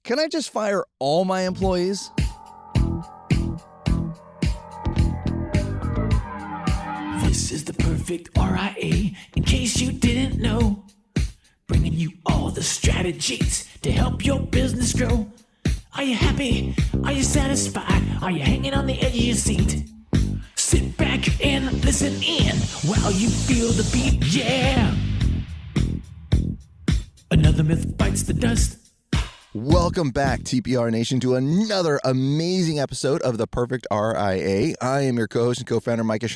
Can I just fire all my employees? This is the perfect RIA, in case you didn't know. Bringing you all the strategies to help your business grow. Are you happy? Are you satisfied? Are you hanging on the edge of your seat? Sit back and listen in while you feel the beat, yeah. Another myth bites the dust. Welcome back, TPR Nation, to another amazing episode of The Perfect RIA. I am your co-host and co-founder, Micah,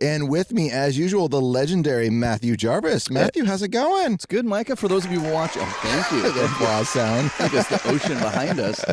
and with me, as usual, the legendary Matthew Jarvis. Matthew, how's it going? It's good, Micah. For those of you watching, thank you. The applause sound. It's the ocean behind us.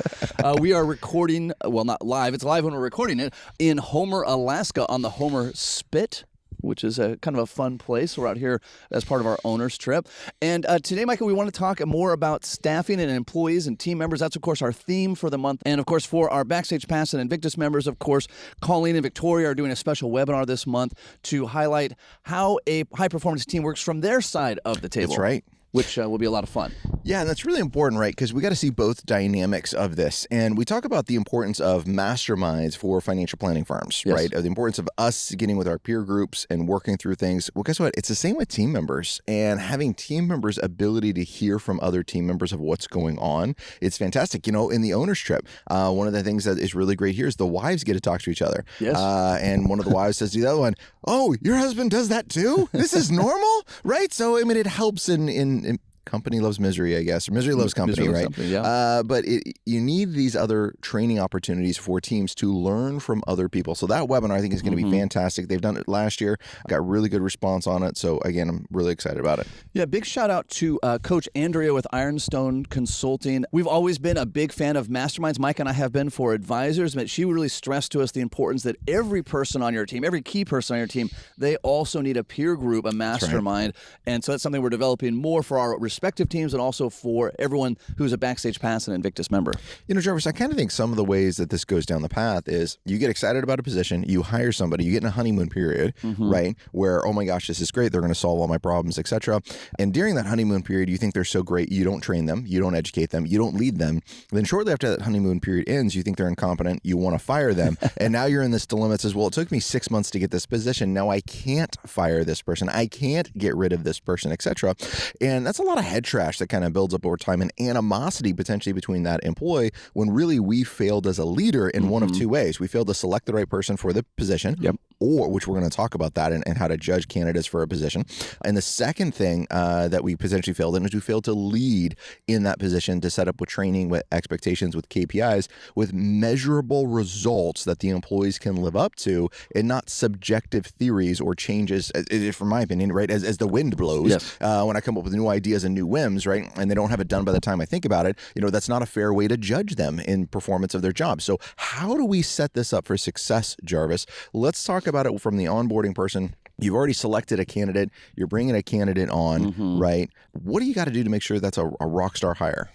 We are recording, well, not live. It's live when we're recording it, in Homer, Alaska, on the Homer Spit, which is a kind of a fun place. We're out here as part of our owner's trip. And today, Micah, we want to talk more about staffing and employees and team members. That's, of course, our theme for the month. And, of course, for our Backstage Pass and Invictus members, of course, Colleen and Victoria are doing a special webinar this month to highlight how a high-performance team works from their side of the table. That's right. Which will be a lot of fun. Yeah, and that's really important, right? Because we got to see both dynamics of this. And we talk about the importance of masterminds for financial planning firms, Yes. right? The importance of us getting with our peer groups and working through things. Well, guess what? It's the same with team members, and having team members' ability to hear from other team members of what's going on. It's fantastic. You know, in the owner's trip, one of the things that is really great here is the wives get to talk to each other. Yes. And one of the wives says to the other one, "Oh, your husband does that too? This is normal?" Right? So, I mean, it helps in company loves misery, I guess. Or misery loves company, Misery loves right? company, yeah. But you need these other training opportunities for teams to learn from other people. So that webinar, I think, is going to be fantastic. They've done it last year. Got really good response on it. So, again, I'm really excited about it. Yeah, big shout out to Coach Andrea with Ironstone Consulting. We've always been a big fan of masterminds. Mike and I have been for advisors, but she really stressed to us the importance that every person on your team, every key person on your team, they also need a peer group, a mastermind. And so that's something we're developing more for our respective teams and also for everyone who's a Backstage Pass and Invictus member. You know, Jarvis, I kind of think some of the ways that this goes down the path is you get excited about a position, you hire somebody, you get in a honeymoon period, right, where, oh my gosh, this is great, they're going to solve all my problems, etc. And during that honeymoon period, you think they're so great, you don't train them, you don't educate them, you don't lead them. Then shortly after that honeymoon period ends, you think they're incompetent, you want to fire them, and now you're in this dilemma that says, well, it took me 6 months to get this position, now I can't fire this person, I can't get rid of this person, etc. And that's a lot of head trash that kind of builds up over time, and animosity potentially between that employee, when really we failed as a leader in one of two ways. We failed to select the right person for the position, or, which we're going to talk about that and how to judge candidates for a position. And the second thing that we potentially failed in is we failed to lead in that position, to set up with training, with expectations, with KPIs, with measurable results that the employees can live up to, and not subjective theories or changes, from my opinion, right, as the wind blows. Yes. When I come up with new ideas and new whims, right, and they don't have it done by the time I think about it, you know, that's not a fair way to judge them in performance of their job. So how do we set this up for success, Jarvis? Let's talk about it from the onboarding person. You've already selected a candidate. You're bringing a candidate on, right? What do you got to do to make sure that's a rock star hire?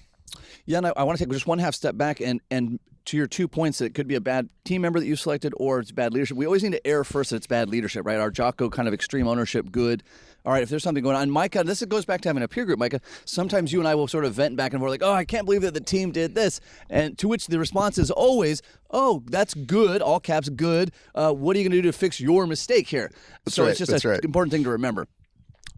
Yeah, and I want to take just one half step back and to your 2 points that it could be a bad team member that you selected or it's bad leadership. We always need to err first that it's bad leadership, right? Our Jocko kind of extreme ownership, good. All right, if there's something going on. And Micah, this goes back to having a peer group, Micah. Sometimes you and I will sort of vent back and forth like, oh, I can't believe that the team did this. And to which the response is always, oh, that's good, all caps good. What are you going to do to fix your mistake here? It's just an important thing to remember.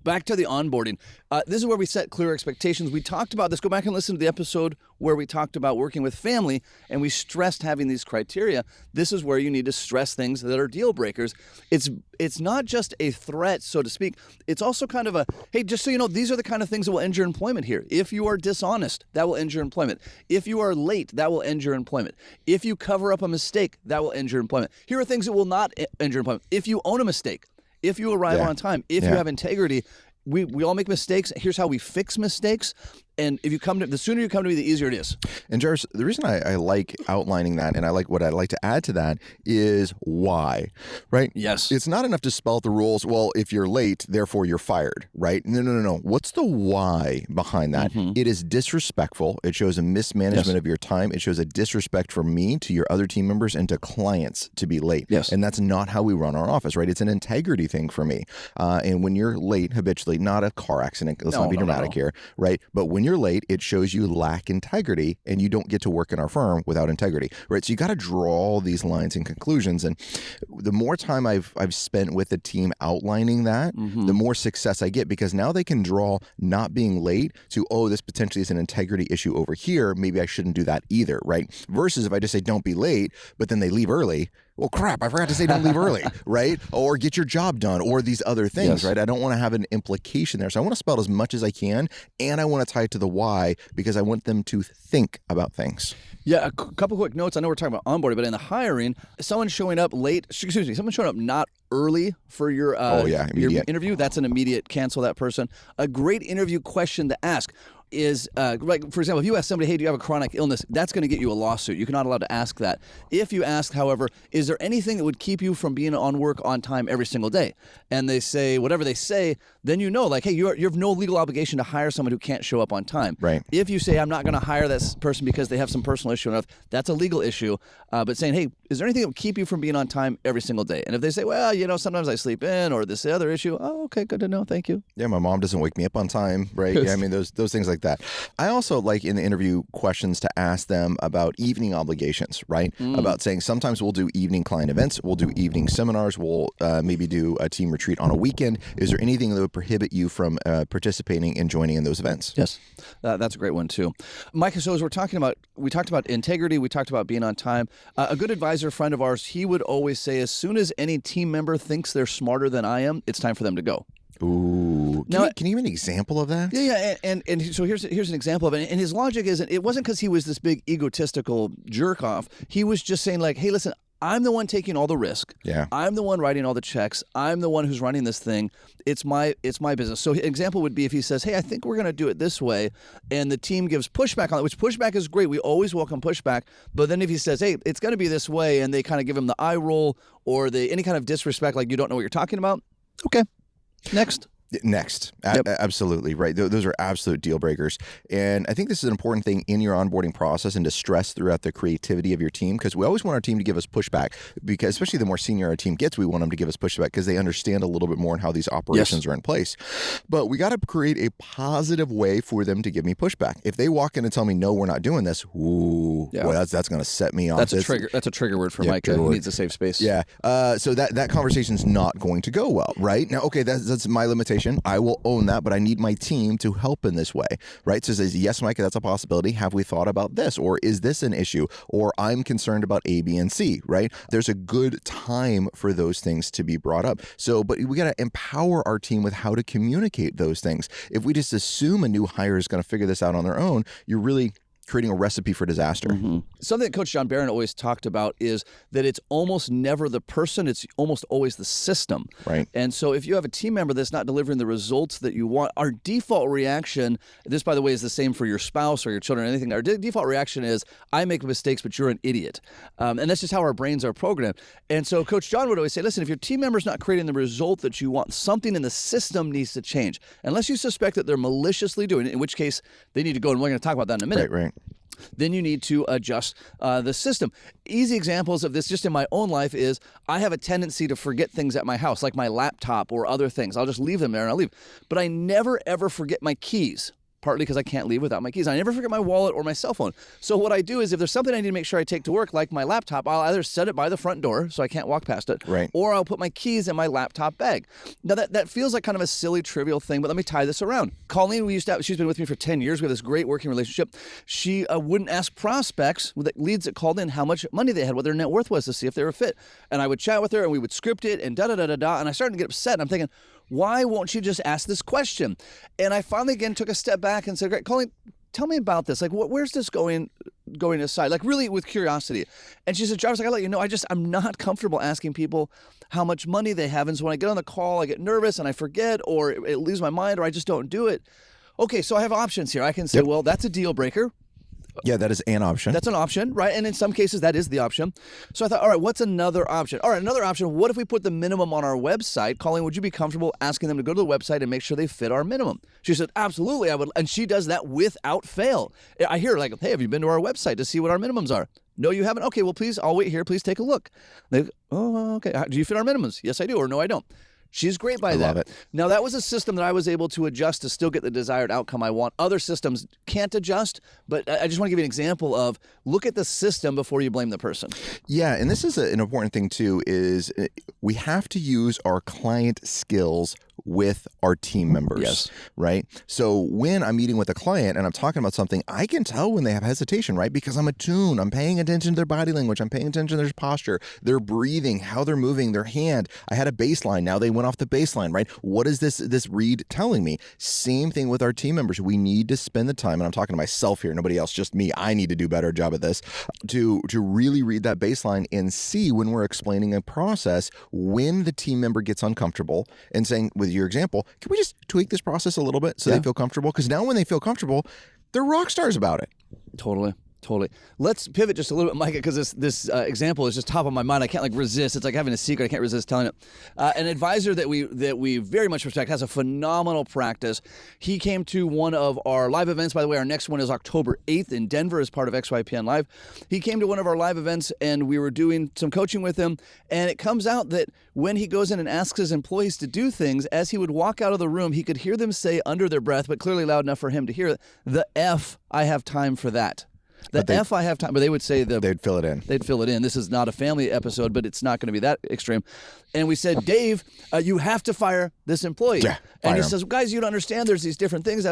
Back to the onboarding. This is where we set clear expectations. We talked about this. Go back and listen to the episode where we talked about working with family, and we stressed having these criteria. This is where you need to stress things that are deal breakers. It's not just a threat, so to speak. It's also kind of a, hey, just so you know, these are the kind of things that will end your employment here. If you are dishonest, that will end your employment. If you are late, that will end your employment. If you cover up a mistake, that will end your employment. Here are things that will not end your employment. If you own a mistake, if you arrive on time, if you have integrity, we all make mistakes. Here's how we fix mistakes. And if you come to, the sooner you come to me, the easier it is. And Jarvis, the reason I like outlining that, and I like what I'd like to add to that, is why, right? Yes. It's not enough to spell out the rules. Well, if you're late, therefore you're fired, right? No. What's the why behind that? It is disrespectful. It shows a mismanagement of your time. It shows a disrespect for me to your other team members and to clients to be late. Yes. And that's not how we run our office, right? It's an integrity thing for me. And when you're late habitually, not a car accident, let's not be dramatic here, right? But when when you're late, it shows you lack integrity, and you don't get to work in our firm without integrity, right? So you got to draw these lines and conclusions. And the more time I've spent with the team outlining that, the more success I get, because now they can draw not being late to, oh, this potentially is an integrity issue over here. Maybe I shouldn't do that either, right? Versus if I just say don't be late, but then they leave early. Well, crap, I forgot to say don't leave early, right? Or get your job done, or these other things, right? I don't want to have an implication there. So I want to spell as much as I can, and I want to tie it to the why, because I want them to think about things. Yeah, a couple quick notes. I know we're talking about onboarding, but in the hiring, someone showing up late, someone showing up not early for your interview, that's an immediate cancel that person. A great interview question to ask is, like, for example, if you ask somebody, hey, do you have a chronic illness? That's going to get you a lawsuit. You're not allowed to ask that. If you ask, however, is there anything that would keep you from being on work on time every single day? And they say whatever they say, then you know, like, hey, you have no legal obligation to hire someone who can't show up on time. Right. If you say, I'm not going to hire this person because they have some personal issue enough, that's a legal issue. But saying, hey, is there anything that would keep you from being on time every single day? And if they say, well, sometimes I sleep in, or this other issue, oh, okay, good to know. Thank you. Yeah, my mom doesn't wake me up on time, right? Yeah, I mean, those things like that. I also like in the interview questions to ask them about evening obligations, right? About saying sometimes we'll do evening client events, we'll do evening seminars, we'll maybe do a team retreat on a weekend. Is there anything that would prohibit you from participating and joining in those events? Yes, that's a great one too. Micah, so as we talked about integrity, we talked about being on time. A good advisor friend of ours, he would always say, as soon as any team member thinks they're smarter than I am, it's time for them to go. Ooh. Can you give an example of that? Yeah. And so here's an example of it. And his logic is, it wasn't because he was this big egotistical jerk off. He was just saying, like, hey, listen, I'm the one taking all the risk. Yeah. I'm the one writing all the checks. I'm the one who's running this thing. It's my business. So an example would be if he says, hey, I think we're going to do it this way, and the team gives pushback on it, which pushback is great. We always welcome pushback. But then if he says, hey, it's going to be this way, and they kind of give him the eye roll or any kind of disrespect, like you don't know what you're talking about, okay, next. Yep. Absolutely, right. Those are absolute deal breakers. And I think this is an important thing in your onboarding process, and to stress throughout the creativity of your team, because we always want our team to give us pushback, because especially the more senior our team gets, we want them to give us pushback because they understand a little bit more on how these operations are in place. But we got to create a positive way for them to give me pushback. If they walk in and tell me, no, we're not doing this, boy, that's going to set me off. That's a trigger. That's a trigger word for Micah. He needs a safe space. Yeah. So that conversation's not going to go well, right? Now, okay, that's my limitation. I will own that, but I need my team to help in this way, right? So it says, yes, Micah, that's a possibility. Have we thought about this? Or is this an issue? Or I'm concerned about A, B, and C, right? There's a good time for those things to be brought up. So, but we got to empower our team with how to communicate those things. If we just assume a new hire is going to figure this out on their own, you're really creating a recipe for disaster. Something that Coach John Barron always talked about is that it's almost never the person, it's almost always the system. Right. And so if you have a team member that's not delivering the results that you want, our default reaction, this, by the way, is the same for your spouse or your children or anything. Our default reaction is, I make mistakes, but you're an idiot. And that's just how our brains are programmed. And so Coach John would always say, listen, if your team member's not creating the result that you want, something in the system needs to change. Unless you suspect that they're maliciously doing it, in which case they need to go, and we're going to talk about that in a minute. Right. Then you need to adjust the system. Easy examples of this just in my own life is I have a tendency to forget things at my house, like my laptop or other things. I'll just leave them there and I'll leave. But I never, ever forget my keys. Partly because I can't leave without my keys. I never forget my wallet or my cell phone. So what I do is if there's something I need to make sure I take to work, like my laptop, I'll either set it by the front door so I can't walk past it, right, or I'll put my keys in my laptop bag. Now that feels like kind of a silly, trivial thing, but let me tie this around. Colleen, she's been with me for 10 years. We have this great working relationship. She wouldn't ask prospects, the leads that called in, how much money they had, what their net worth was to see if they were fit. And I would chat with her and we would script it and da-da-da-da-da. And I started to get upset. And I'm thinking, why won't you just ask this question? And I finally again took a step back and said, great, Colleen, tell me about this. Like, where's this going aside? Like, really with curiosity. And she said, Jarvis, I gotta let you know, I'm not comfortable asking people how much money they have. And so when I get on the call, I get nervous and I forget, or it leaves my mind, or I just don't do it. Okay, so I have options here. I can say, well, that's a deal breaker. Yeah, that is an option. That's an option, right? And in some cases, that is the option. So I thought, all right, what's another option? All right, another option, what if we put the minimum on our website? Colleen, would you be comfortable asking them to go to the website and make sure they fit our minimum? She said, absolutely, I would. And she does that without fail. I hear her like, hey, have you been to our website to see what our minimums are? No, you haven't? Okay, well, please, I'll wait here. Please take a look. They go, oh, okay. Do you fit our minimums? Yes, I do. Or no, I don't. She's great by I that. love it. Now, that was a system that I was able to adjust to still get the desired outcome I want. Other systems can't adjust, but I just want to give you an example of look at the system before you blame the person. Yeah, and this is an important thing too, is we have to use our client skills with our team members, Yes. right? So when I'm meeting with a client and I'm talking about something, I can tell when they have hesitation, right? Because I'm attuned. I'm paying attention to their body language. I'm paying attention to their posture, their breathing, how they're moving, their hand. I had a baseline. Now they went off the baseline, right? What is this read telling me? Same thing with our team members. We need to spend the time, and I'm talking to myself here, nobody else, just me. I need to do a better job at this, to really read that baseline and see when we're explaining a process, when the team member gets uncomfortable and saying, with your example, can we just tweak this process a little bit so they feel comfortable? Because now when they feel comfortable, they're rock stars about it. Totally. Let's pivot just a little bit, Micah, because this example is just top of my mind. I can't resist. It's like having a secret. I can't resist telling it. An advisor that we very much respect has a phenomenal practice. He came to one of our live events. By the way, our next one is October 8th in Denver as part of XYPN Live. He came to one of our live events, and we were doing some coaching with him. And it comes out that when he goes in and asks his employees to do things, as he would walk out of the room, he could hear them say under their breath, but clearly loud enough for him to hear it, the F, I have time for that. F, I have time, but they would say they'd fill it in. They'd fill it in. This is not a family episode, but it's not going to be that extreme. And we said, Dave, you have to fire this employee. Yeah, and he fire him. says, guys, you don't understand. There's these different things.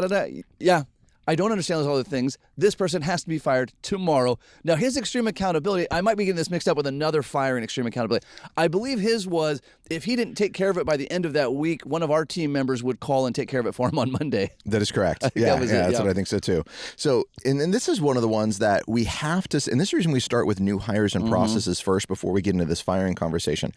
Yeah, I don't understand those other things. This person has to be fired tomorrow. Now, his extreme accountability, I might be getting this mixed up with another firing extreme accountability. I believe his was, if he didn't take care of it by the end of that week, one of our team members would call and take care of it for him on Monday. That is correct. That's what I think so too. So, and this is one of the ones that we have to, and this is the reason we start with new hires and processes first before we get into this firing conversation.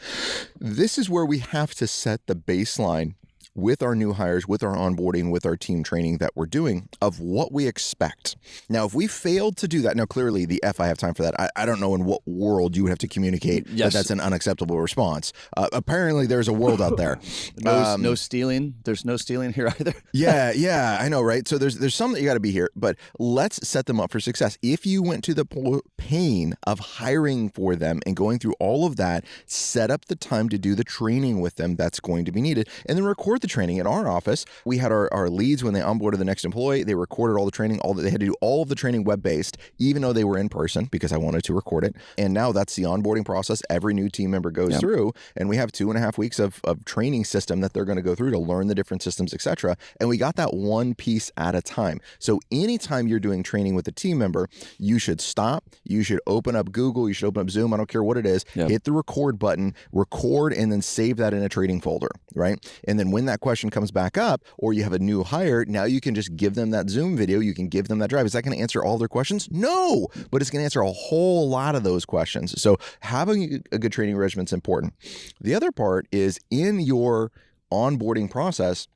This is where we have to set the baseline with our new hires, with our onboarding, with our team training that we're doing of what we expect. Now, if we failed to do that, now clearly the F, I have time for that. I don't know in what world you would have to communicate that that's an unacceptable response. Apparently there's a world out there. No stealing. There's no stealing here either. Yeah, I know, right? So there's some that you got to be here, but let's set them up for success. If you went to the pain of hiring for them and going through all of that, set up the time to do the training with them that's going to be needed, and then record the training. In our office, we had our leads when they onboarded the next employee. They recorded all the training. They had to do all of the training web-based, even though they were in person, because I wanted to record it. And now that's the onboarding process every new team member goes through. And we have 2.5 weeks of training system that they're going to go through to learn the different systems, etc. And we got that one piece at a time. So anytime you're doing training with a team member, you should stop. You should open up Google. You should open up Zoom. I don't care what it is. Hit the record button, record, and then save that in a training folder, right? And then when that question comes back up, or you have a new hire, now you can just give them that Zoom video. You can give them that drive. Is that going to answer all their questions? No, but it's going to answer a whole lot of those questions. So having a good training regimen is important. The other part is in your onboarding process,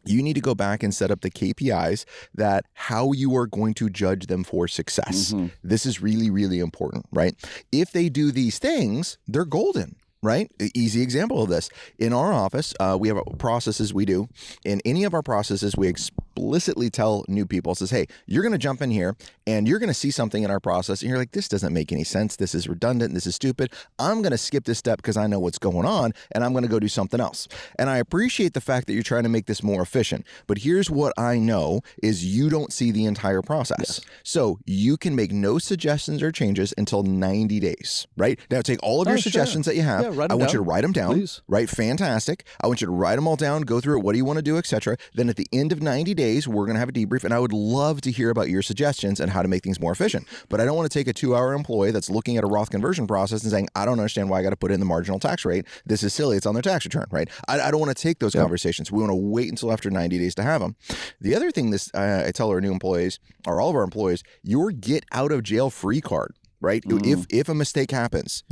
you need to go back and set up the KPIs that how you are going to judge them for success. This is really, really important, right? If they do these things, they're golden. Right? Easy example of this. In our office, we have processes we do. In any of our processes, we explicitly tell new people, it says, hey, you're going to jump in here and you're going to see something in our process. And you're like, this doesn't make any sense. This is redundant. This is stupid. I'm going to skip this step because I know what's going on and I'm going to go do something else. And I appreciate the fact that you're trying to make this more efficient. But here's what I know is you don't see the entire process. So you can make no suggestions or changes until 90 days, right? Now take all of your suggestions that you have. I want you to write them down, please. Right? Fantastic. I want you to write them all down, go through it. What do you want to do, etc. Then at the end of 90 days, we're going to have a debrief, and I would love to hear about your suggestions and how to make things more efficient. But I don't want to take a 2-hour employee that's looking at a Roth conversion process and saying, I don't understand why I got to put in the marginal tax rate. This is silly. It's on their tax return, right? I don't want to take those conversations. We want to wait until after 90 days to have them. The other thing I tell our new employees, or all of our employees, your get out of jail free card, right? If a mistake happens,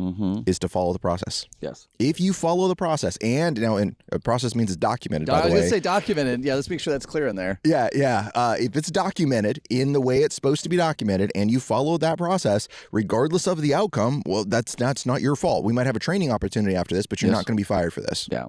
is to follow the process. Yes. If you follow the process, and a process means it's documented, by the way. I was going to say documented. Yeah, let's make sure that's clear in there. Yeah. If it's documented in the way it's supposed to be documented, and you follow that process, regardless of the outcome, well, that's not your fault. We might have a training opportunity after this, but you're not going to be fired for this. Yeah.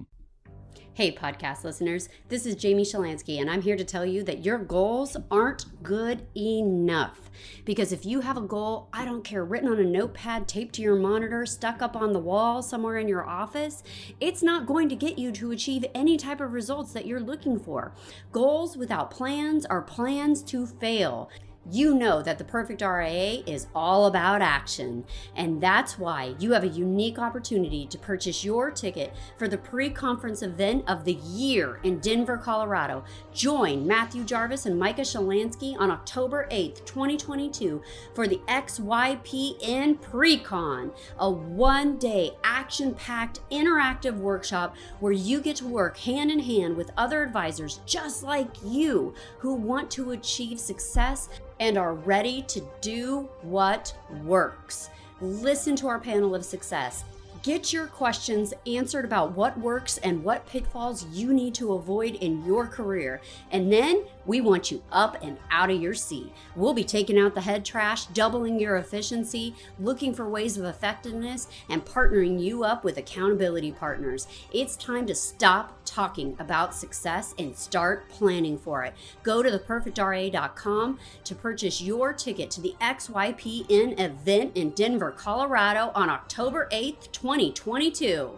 Hey, podcast listeners, this is Jamie Shalansky, and I'm here to tell you that your goals aren't good enough. Because if you have a goal, I don't care, written on a notepad, taped to your monitor, stuck up on the wall somewhere in your office, it's not going to get you to achieve any type of results that you're looking for. Goals without plans are plans to fail. You know that the Perfect RIA is all about action, and that's why you have a unique opportunity to purchase your ticket for the pre-conference event of the year in Denver, Colorado. Join Matthew Jarvis and Micah Shalansky on October 8th, 2022 for the XYPN Pre-Con, a one-day action-packed interactive workshop where you get to work hand in hand with other advisors just like you who want to achieve success and are ready to do what works. Listen to our panel of success. Get your questions answered about what works and what pitfalls you need to avoid in your career. And then we want you up and out of your seat. We'll be taking out the head trash, doubling your efficiency, looking for ways of effectiveness, and partnering you up with accountability partners. It's time to stop talking about success and start planning for it. Go to theperfectria.com to purchase your ticket to the XYPN event in Denver, Colorado on October 8th, 2022.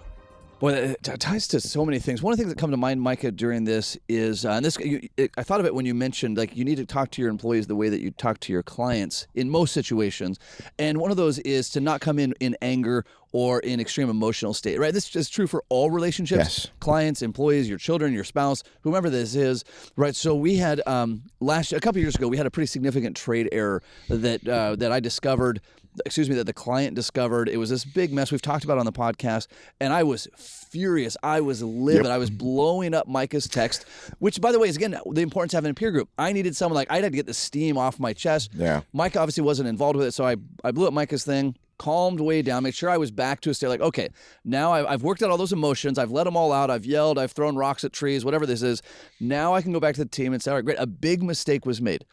Boy, it ties to so many things. One of the things that come to mind, Micah, during this is, I thought of it when you mentioned, like, you need to talk to your employees the way that you talk to your clients in most situations. And one of those is to not come in anger or in extreme emotional state, right? This is true for all relationships, Yes. Clients, employees, your children, your spouse, whomever this is, right? So we had, a couple years ago, we had a pretty significant trade error that I discovered, that the client discovered. It was this big mess we've talked about on the podcast, and I was furious. I was livid. Yep. I was blowing up Micah's text, which, by the way, is, again, the importance of having a peer group. I needed someone, like, I had to get the steam off my chest. Yeah. Micah obviously wasn't involved with it, so I blew up Micah's thing, calmed way down, make sure I was back to a state like, okay, now I've worked out all those emotions. I've let them all out. I've yelled. I've thrown rocks at trees, whatever this is. Now I can go back to the team and say, all right, great. A big mistake was made.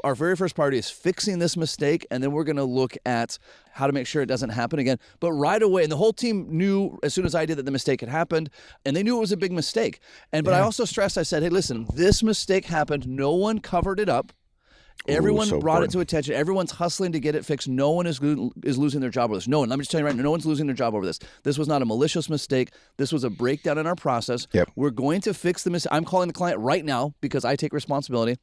Our very first priority is fixing this mistake, and then we're going to look at how to make sure it doesn't happen again. But right away, and the whole team knew as soon as I did that the mistake had happened, and they knew it was a big mistake. But I also stressed, I said, hey, listen, this mistake happened. No one covered it up. Everyone brought it to attention. Everyone's hustling to get it fixed. No one is losing their job over this. No one. Let me just tell you right now, no one's losing their job over this. This was not a malicious mistake. This was a breakdown in our process. Yep. We're going to fix the mistake. I'm calling the client right now because I take responsibility.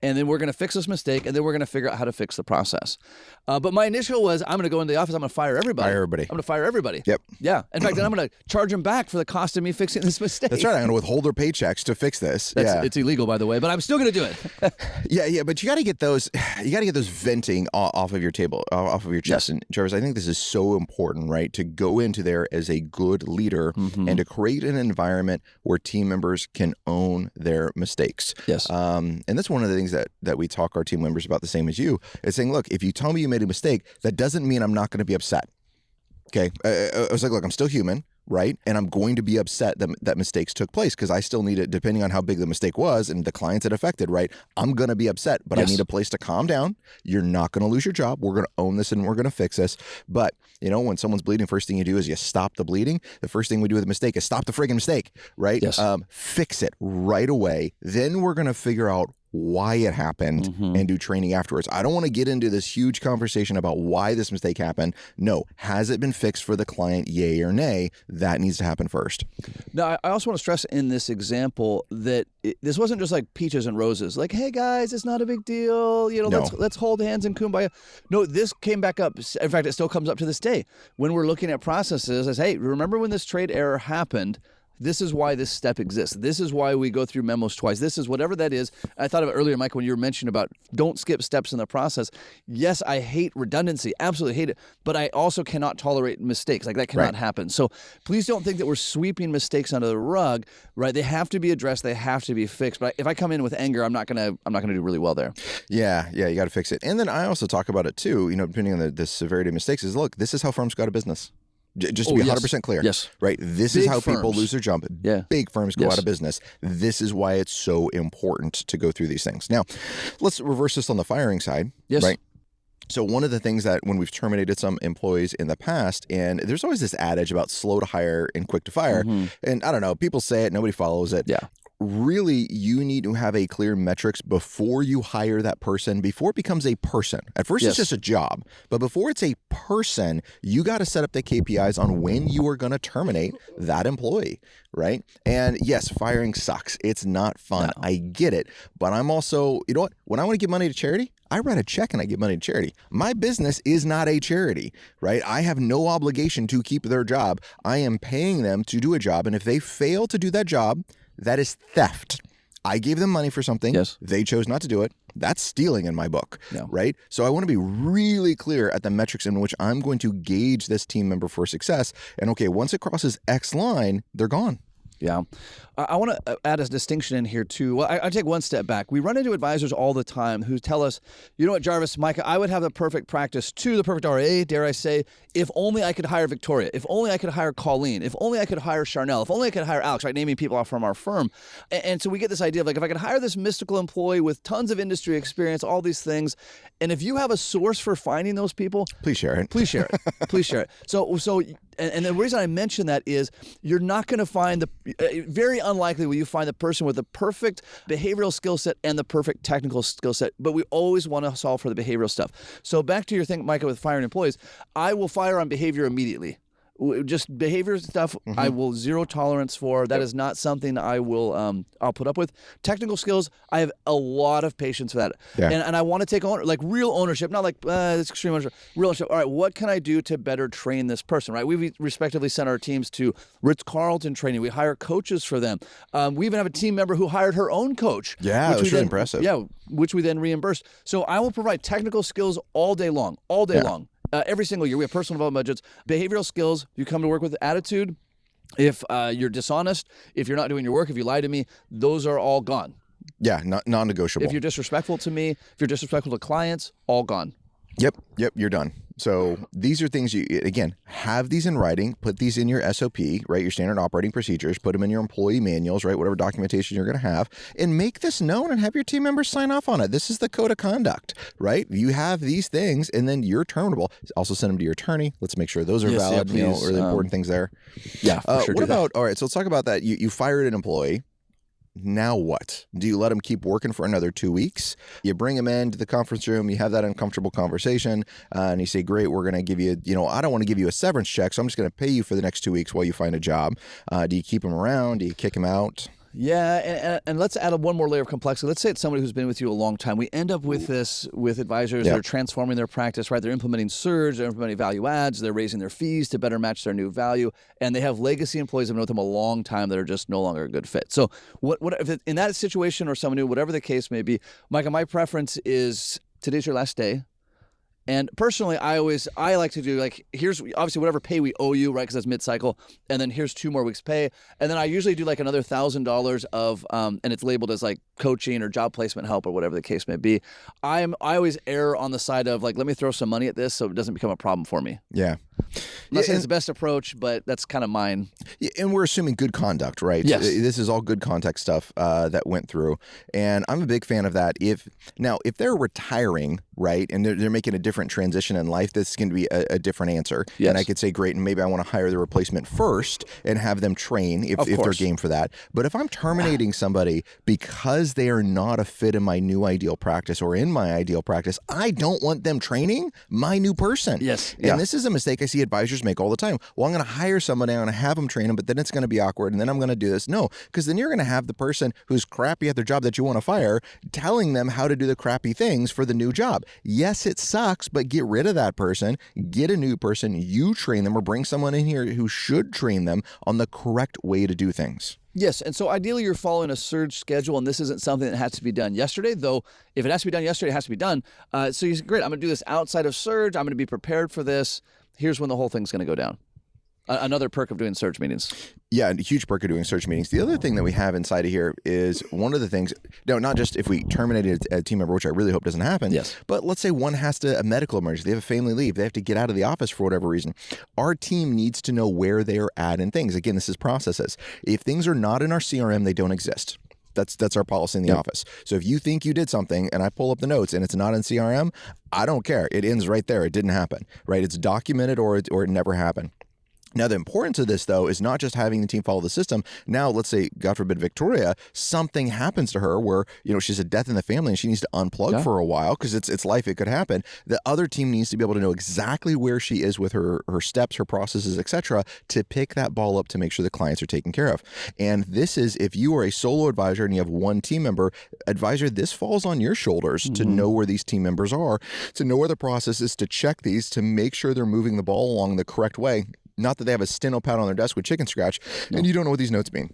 And then we're going to fix this mistake, and then we're going to figure out how to fix the process. But my initial was, I'm going to go into the office, I'm going to fire everybody. I'm going to fire everybody. Yep. Yeah. In fact, then I'm going to charge them back for the cost of me fixing this mistake. That's right. I'm going to withhold their paychecks to fix this. It's illegal, by the way, but I'm still going to do it. Yeah. But you got to get those venting off of your table, off of your chest. And Jarvis, I think this is so important, right? To go into there as a good leader and to create an environment where team members can own their mistakes. Yes. And that's one of the things that we talk our team members about, the same as you, is saying, look, if you tell me you made a mistake, that doesn't mean I'm not going to be upset. Okay. I was like, look, I'm still human, right? And I'm going to be upset that mistakes took place because I still need it, depending on how big the mistake was and the clients it affected, right? I'm going to be upset, but I need a place to calm down. You're not going to lose your job. We're going to own this and we're going to fix this. But, when someone's bleeding, first thing you do is you stop the bleeding. The first thing we do with a mistake is stop the friggin' mistake, right? Yes. Fix it right away. Then we're going to figure out why it happened and do training afterwards. I don't want to get into this huge conversation about why this mistake happened. No, has it been fixed for the client, yay or nay? That needs to happen first. Now, I also want to stress in this example that this wasn't just like peaches and roses. Like, hey guys, it's not a big deal. Let's hold hands and kumbaya. No, this came back up. In fact, it still comes up to this day when we're looking at processes. As, hey, remember when this trade error happened? This is why this step exists. This is why we go through memos twice. This is whatever that is. I thought of it earlier, Mike, when you were mentioning about don't skip steps in the process. Yes, I hate redundancy. Absolutely hate it. But I also cannot tolerate mistakes. Like, that cannot happen. So please don't think that we're sweeping mistakes under the rug, right? They have to be addressed. They have to be fixed. But if I come in with anger, I'm not gonna do really well there. Yeah, you got to fix it. And then I also talk about it too, depending on the severity of mistakes, is look, this is how firms go out of business. Just to be 100% clear. Yes. Right? This Big is how firms. people lose their job. Yeah. Big firms go out of business. This is why it's so important to go through these things. Now, let's reverse this on the firing side. Yes. Right? So one of the things that when we've terminated some employees in the past, and there's always this adage about slow to hire and quick to fire. And I don't know, people say it, nobody follows it. Yeah. Really, you need to have a clear metrics before you hire that person, before it becomes a person. At first, it's just a job. But before it's a person, you got to set up the KPIs on when you are going to terminate that employee, right? And yes, firing sucks. It's not fun. No. I get it. But I'm also, you know what? When I want to give money to charity, I write a check and I give money to charity. My business is not a charity, right? I have no obligation to keep their job. I am paying them to do a job. And if they fail to do that job, that is theft. I gave them money for something. Yes. They chose not to do it. That's stealing in my book, No. right? So I want to be really clear at the metrics in which I'm going to gauge this team member for success. And okay, once it crosses X line, they're gone. Yeah. I want to add a distinction in here too. Well, I take one step back. We run into advisors all the time who tell us, you know what, Jarvis, Micah, I would have the perfect practice to the perfect RA, dare I say, if only I could hire Victoria, if only I could hire Colleen, if only I could hire Charnel, if only I could hire Alex, right? Naming people off from our firm. And so we get this idea of like, if I could hire this mystical employee with tons of industry experience, all these things, and if you have a source for finding those people, Please share it. please share it. Please share it. So, and the reason I mention that is you're not going to find very unlikely will you find the person with the perfect behavioral skill set and the perfect technical skill set, but we always want to solve for the behavioral stuff. So back to your thing, Micah, with firing employees, I will fire on behavior immediately. Just behavior stuff, I will zero tolerance for. That is not something I will, I'll put up with. Technical skills, I have a lot of patience for that. Yeah. And I want to take real ownership, not like it's extreme ownership, real ownership. All right, what can I do to better train this person, right? We've respectively sent our teams to Ritz-Carlton training. We hire coaches for them. We even have a team member who hired her own coach. Yeah, that was really impressive. Yeah, which we then reimbursed. So I will provide technical skills all day long, long. Every single year, we have personal development budgets, behavioral skills. You come to work with attitude. If you're dishonest, if you're not doing your work, if you lie to me, those are all gone. Yeah, non-negotiable. If you're disrespectful to me, if you're disrespectful to clients, all gone. Yep, you're done. So these are things you, again, have these in writing, put these in your SOP, right? Your standard operating procedures, put them in your employee manuals, right? Whatever documentation you're going to have, and make this known and have your team members sign off on it. This is the code of conduct, right? You have these things and then you're terminable. Also send them to your attorney. Let's make sure those are valid, please. really important things there. Yeah, for sure. What about, all right, so let's talk about that. You fired an employee. Now what? Do you let them keep working for another 2 weeks? You bring them into the conference room, you have that uncomfortable conversation, and you say, great, we're going to give you, I don't want to give you a severance check, so I'm just going to pay you for the next 2 weeks while you find a job. Do you keep them around? Do you kick them out? Yeah, and let's add one more layer of complexity. Let's say it's somebody who's been with you a long time. We end up with this with advisors that are transforming their practice, right? They're implementing surge, they're implementing value adds, they're raising their fees to better match their new value, and they have legacy employees that have been with them a long time that are just no longer a good fit. So what if in that situation or someone new, whatever the case may be, Micah, my preference is today's your last day. And personally, I like to do here's obviously whatever pay we owe you, right? Because that's mid-cycle, and then here's 2 more weeks pay, and then I usually do another $1,000 of, and it's labeled as coaching or job placement help or whatever the case may be. I always err on the side of let me throw some money at this so it doesn't become a problem for me. Yeah. I'm not saying it's the best approach, but that's kind of mine. Yeah, and we're assuming good conduct, right? Yes. This is all good context stuff that went through. And I'm a big fan of that. If they're retiring, right, and they're making a different transition in life, this is going to be a different answer. Yes. And I could say, great, and maybe I want to hire the replacement first and have them train if they're game for that. But if I'm terminating somebody because they are not a fit in my new ideal practice or in my ideal practice, I don't want them training my new person. Yes. And this is a mistake I see advisors make all the time. Well, I'm going to hire somebody, I'm going to have them train them, but then it's going to be awkward, and then I'm going to do this. No, because then you're going to have the person who's crappy at their job that you want to fire telling them how to do the crappy things for the new job. Yes, it sucks, but get rid of that person, get a new person, you train them, or bring someone in here who should train them on the correct way to do things. Yes, and so ideally you're following a surge schedule, and this isn't something that has to be done yesterday, though if it has to be done yesterday, it has to be done. So you say, great, I'm going to do this outside of surge, I'm going to be prepared for this. Here's when the whole thing's going to go down. Another perk of doing surge meetings. Yeah, a huge perk of doing search meetings. The other thing that we have inside of here is one of the things, no, not just if we terminated a team member, which I really hope doesn't happen, yes, but let's say one has a medical emergency, they have a family leave, they have to get out of the office for whatever reason. Our team needs to know where they are at in things. Again, this is processes. If things are not in our CRM, they don't exist. That's our policy in the office. So if you think you did something and I pull up the notes and it's not in CRM, I don't care. It ends right there. It didn't happen, right? It's documented or it never happened. Now, the importance of this, though, is not just having the team follow the system. Now, let's say, God forbid, Victoria, something happens to her where, she's a death in the family and she needs to unplug for a while because it's life. It could happen. The other team needs to be able to know exactly where she is with her steps, her processes, etc., to pick that ball up to make sure the clients are taken care of. And this is, if you are a solo advisor and you have one team member, advisor, this falls on your shoulders to know where these team members are, to know where the process is, to check these, to make sure they're moving the ball along the correct way. Not that they have a steno pad on their desk with chicken scratch, and you don't know what these notes mean.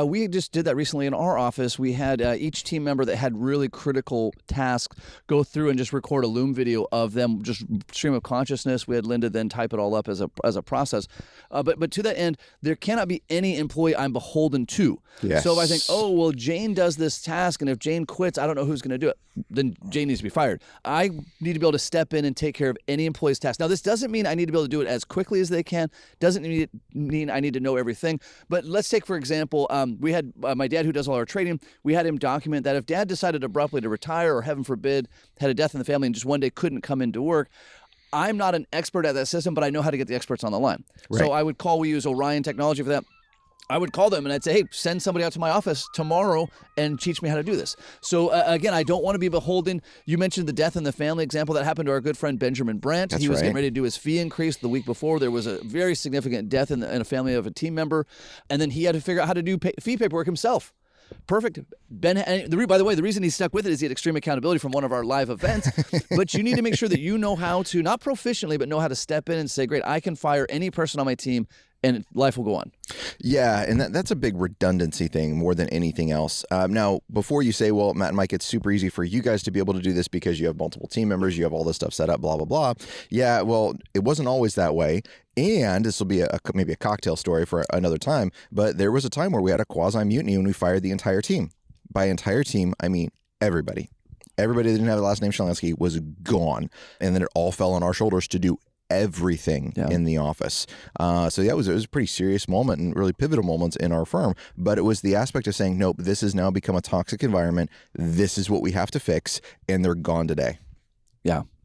We just did that recently in our office. We had each team member that had really critical tasks go through and just record a Loom video of them, just stream of consciousness. We had Linda then type it all up as a process. But to that end, there cannot be any employee I'm beholden to. Yes. So if I think, oh, well, Jane does this task, and if Jane quits, I don't know who's going to do it. Then Jane needs to be fired. I need to be able to step in and take care of any employee's task. Now, this doesn't mean I need to be able to do it as quickly as they can. Doesn't mean I need to know everything. But let's take, for example, we had my dad who does all our trading. We had him document that if dad decided abruptly to retire or, heaven forbid, had a death in the family and just one day couldn't come into work, I'm not an expert at that system, but I know how to get the experts on the line. Right. So I would we use Orion technology for that. I would call them and I'd say, hey, send somebody out to my office tomorrow and teach me how to do this. So again, I don't want to be beholden. You mentioned the death in the family example that happened to our good friend Benjamin Brandt. He was getting ready to do his fee increase the week before. There was a very significant death in a family of a team member. And then he had to figure out how to do fee paperwork himself. Perfect. Ben, by the way, the reason he stuck with it is he had extreme accountability from one of our live events. But you need to make sure that you know how to, not proficiently, but know how to step in and say, great, I can fire any person on my team and life will go on. Yeah, and that's a big redundancy thing more than anything else. Now, before you say, well, Matt and Mike, it's super easy for you guys to be able to do this because you have multiple team members, you have all this stuff set up, blah, blah, blah. Yeah, well, it wasn't always that way. And this will be maybe a cocktail story for another time, but there was a time where we had a quasi-mutiny and we fired the entire team. By entire team, I mean everybody. Everybody that didn't have the last name Shalansky was gone. And then it all fell on our shoulders to do everything in the office. So yeah, it was a pretty serious moment and really pivotal moments in our firm. But it was the aspect of saying, nope, this has now become a toxic environment. This is what we have to fix. And they're gone today.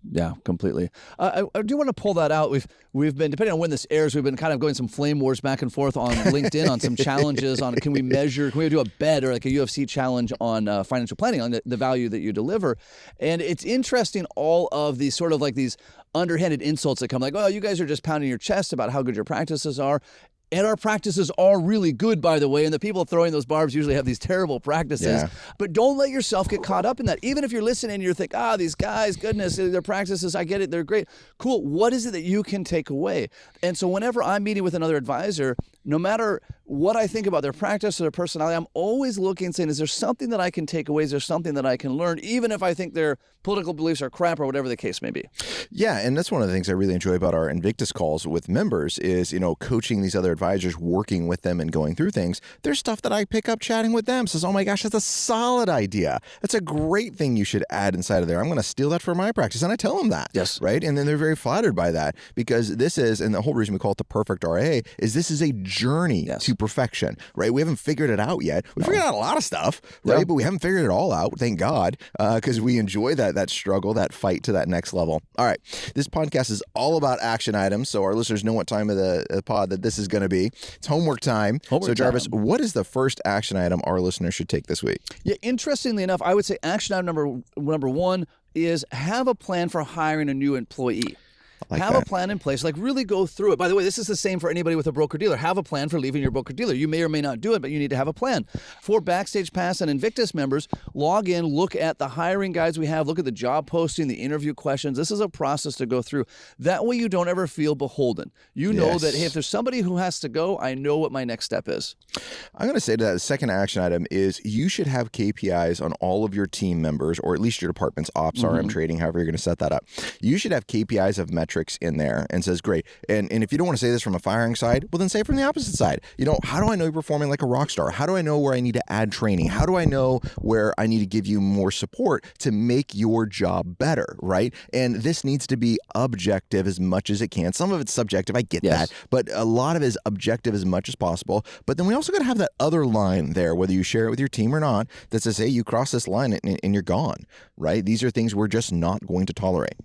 Yeah, completely. I do want to pull that out. We've been, depending on when this airs, we've been kind of going some flame wars back and forth on LinkedIn on some challenges on can we do a bet or like a UFC challenge on financial planning, on the value that you deliver. And it's interesting, all of these sort of like these underhanded insults that come like, oh, you guys are just pounding your chest about how good your practices are. And our practices are really good, by the way, and the people throwing those barbs usually have these terrible practices. Yeah. But don't let yourself get caught up in that. Even if you're listening and you're thinking, these guys, goodness, their practices, I get it, they're great. Cool, what is it that you can take away? And so whenever I'm meeting with another advisor, no matter what I think about their practice or their personality, I'm always looking and saying, is there something that I can take away? Is there something that I can learn, even if I think their political beliefs are crap or whatever the case may be? Yeah, and that's one of the things I really enjoy about our Invictus calls with members is, coaching these other advisors, working with them and going through things. There's stuff that I pick up chatting with them. Says, oh my gosh, that's a solid idea. That's a great thing you should add inside of there. I'm going to steal that for my practice. And I tell them that. Yes. Right? And then they're very flattered by that because this is, and the whole reason we call it the perfect RA is this is a journey to perfection, right? We haven't figured it out yet. We figured out a lot of stuff, right? But we haven't figured it all out, thank God, because we enjoy that struggle, that fight to that next level. All right. This podcast is all about action items, so our listeners know what time of the pod that this is going to be. It's homework time. So Jarvis, what is the first action item our listeners should take this week? Yeah, interestingly enough, I would say action item number one is have a plan for hiring a new employee. Have a plan in place, like really go through it. By the way, this is the same for anybody with a broker-dealer. Have a plan for leaving your broker-dealer. You may or may not do it, but you need to have a plan. For Backstage Pass and Invictus members, log in, look at the hiring guides we have, look at the job posting, the interview questions. This is a process to go through. That way you don't ever feel beholden. You know that, hey, if there's somebody who has to go, I know what my next step is. I'm going to say to that, the second action item is you should have KPIs on all of your team members, or at least your department's ops, RM, trading, however you're going to set that up. You should have KPIs of metrics metrics in there and says, great. And if you don't want to say this from a firing side, well, then say it from the opposite side. How do I know you're performing like a rock star? How do I know where I need to add training? How do I know where I need to give you more support to make your job better, right? And this needs to be objective as much as it can. Some of it's subjective, I get that, but a lot of it is objective as much as possible. But then we also got to have that other line there, whether you share it with your team or not, that says, hey, you cross this line and you're gone, right? These are things we're just not going to tolerate.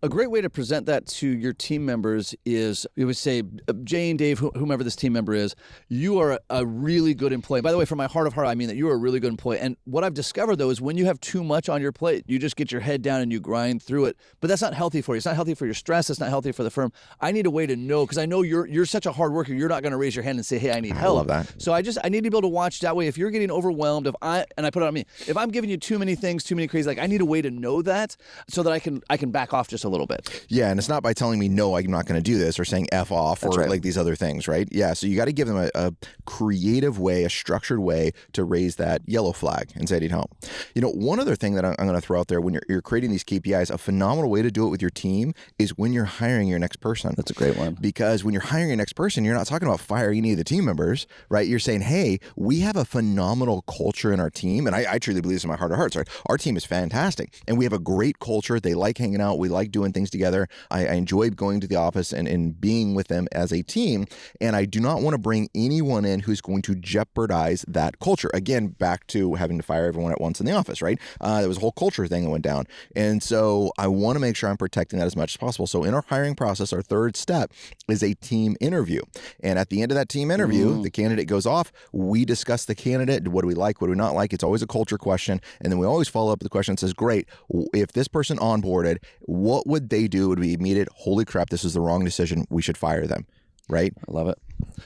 A great way to present that to your team members is, you would say, Jane, Dave, whomever this team member is, you are a really good employee. By the way, from my heart of heart, I mean that you are a really good employee. And what I've discovered, though, is when you have too much on your plate, you just get your head down and you grind through it. But that's not healthy for you. It's not healthy for your stress. It's not healthy for the firm. I need a way to know, because I know you're such a hard worker. You're not going to raise your hand and say, hey, I need help. I love that. So I need to be able to watch that way. If you're getting overwhelmed, I put it on me, if I'm giving you too many things, too many crazy, I need a way to know that so that I can back off just a little bit. Yeah, and it's not by telling me, no, I'm not going to do this, or saying F off, or like these other things, right? Yeah, so you got to give them a creative way, a structured way to raise that yellow flag and say I need help. One other thing that I'm going to throw out there when you're creating these KPIs, a phenomenal way to do it with your team is when you're hiring your next person. That's a great one. Because when you're hiring your next person, you're not talking about firing any of the team members, right? You're saying, hey, we have a phenomenal culture in our team, and I truly believe this in my heart of hearts, right? Our team is fantastic, and we have a great culture. They like hanging out. We like doing things together. I enjoy going to the office and being with them as a team, and I do not want to bring anyone in who's going to jeopardize that culture. Again, back to having to fire everyone at once in the office, right? There was a whole culture thing that went down, and so I want to make sure I'm protecting that as much as possible. So in our hiring process, our third step is a team interview, and at the end of that team interview, the candidate goes off. We discuss the candidate. What do we like? What do we not like? It's always a culture question, and then we always follow up with the question that says, great, if this person onboarded, what would they do? Would be immediate, holy crap, this is the wrong decision, we should fire them, right? I love it.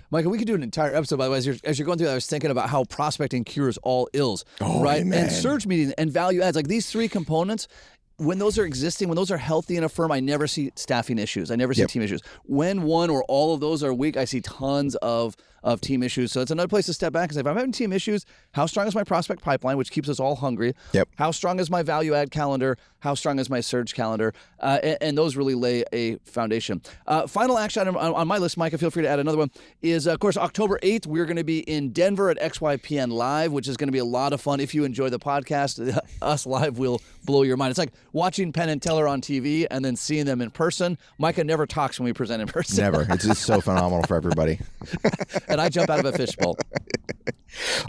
Michael, we could do an entire episode, by the way. As you're going through that, I was thinking about how prospecting cures all ills, right? Amen. And search meeting and value adds, like these three components, when those are existing, when those are healthy in a firm, I never see staffing issues. I never see team issues. When one or all of those are weak, I see tons of team issues. So it's another place to step back and say, if I'm having team issues, how strong is my prospect pipeline, which keeps us all hungry? Yep. How strong is my value add calendar? How strong is my surge calendar? And those really lay a foundation. Final action item on my list, Micah, feel free to add another one, is, of course, October 8th, we're going to be in Denver at XYPN Live, which is going to be a lot of fun. If you enjoy the podcast, us live will blow your mind. It's like watching Penn and Teller on TV and then seeing them in person. Micah never talks when we present in person. Never. It's just so phenomenal for everybody. And I jump out of a fishbowl.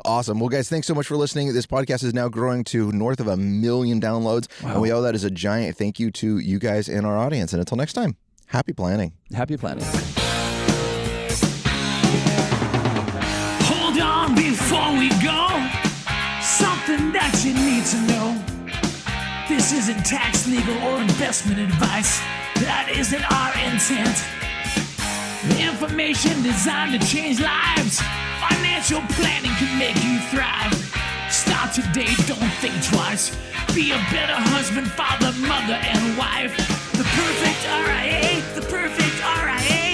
Awesome. Well, guys, thanks so much for listening. This podcast is now growing to north of 1 million downloads. Wow. And we owe that as a giant thank you to you guys and our audience. And until next time, happy planning. Happy planning. Hold on before we go. Something that you need to know. This isn't tax, legal, or investment advice. That isn't our intent. Information designed to change lives. Financial planning can make you thrive. Start today, don't think twice. Be a better husband, father, mother, and wife. The perfect RIA, the perfect RIA.